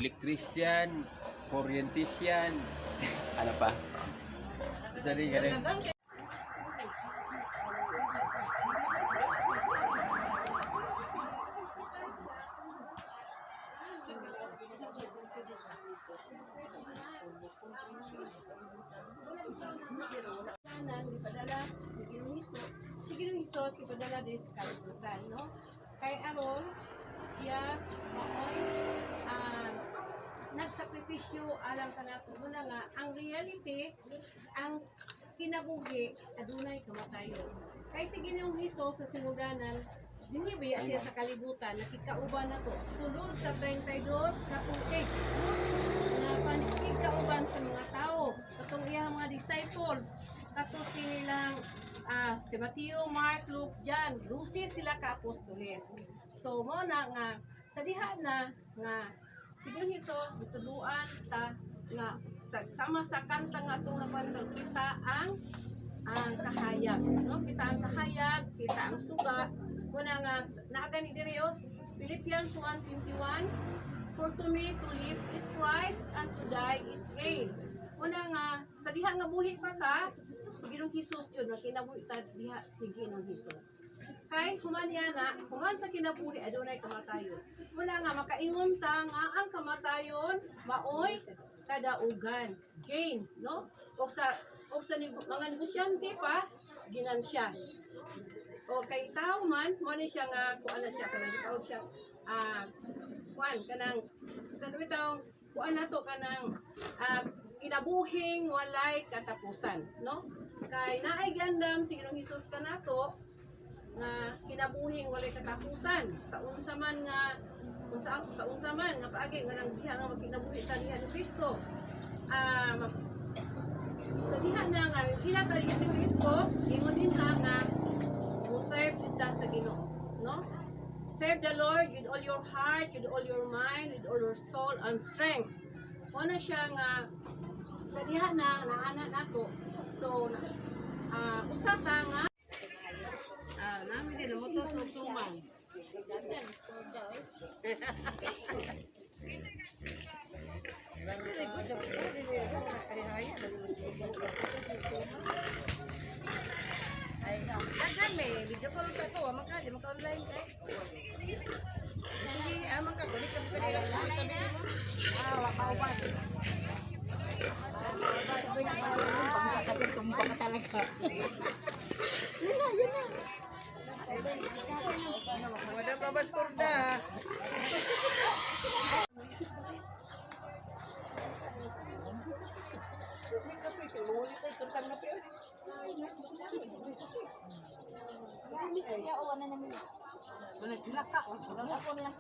electrician, kuryentician, ano pa? Sorry, ganun. Ipadala si Ginoong Hesus ipadala des kalibutan, no? Kay aron siya maoy nagsakripisyo alang kanato. Muna nga ang reality, ang kinabuhi adunay kamatayon. Kay si Ginoong Hesus sa sinuganan dinhi biya siya sa kalibutan nakikauban nato sulod sa 32 ka tuig na panikikauban sa mga tao katong iyang mga disciples kato silang si Mateo, Mark, Luke, John 12 sila ka apostoles. So mo na nga sa diha na nga si Ginoong Hesus gituluan ta nga sama sa kanta nga atong nabandang kita ang kahayag, no? Kita ang kahayag, kita ang suga. Muna nga, naagani diri o, Philippians 1:21, for to me to live is Christ and to die is gain. Muna nga, sa diha nga buhi pa ta, sa Ginoong Hesus yun, na kinabuhi ta diha ni Ginoong Hesus. Kay human yana, human sa kinabuhi, adunay kamatayon. Muna nga, makaingon ta nga ang kamatayon, maoy, kadaugan, gain, no? O sa mga negosyante pa, ginansya. O kay tao man, mo ni siya nga kuan na siya kanang tawag siya kuan kanang bitaw kuan nato kanang kinabuhing walay katapusan, no? Kay naay gandam si Ginoong Hesus kanato nga kinabuhing walay katapusan sa unsa man nga sa unsa man nga paagi nga nang diha nga magkinabuhi ta diha ni Kristo. Sa diha na nga hinata diha ni Kristo, ingon din nga serve kita sa Ginoo, no? Serve the Lord with all your heart, with all your mind, with all your soul and strength. Muna siya nga sa diha na naana nato. So usa ta nga namin din mo to sumang. Dagan may video call ta to, magkali maka-online ka. Sige, amang ka kulit ka kanila sabi mo. Wa kauban. Tumbang talaga. Yun na. Wala pa bas kurda. Ya o na namin. Wala dilaka, wala ko na lang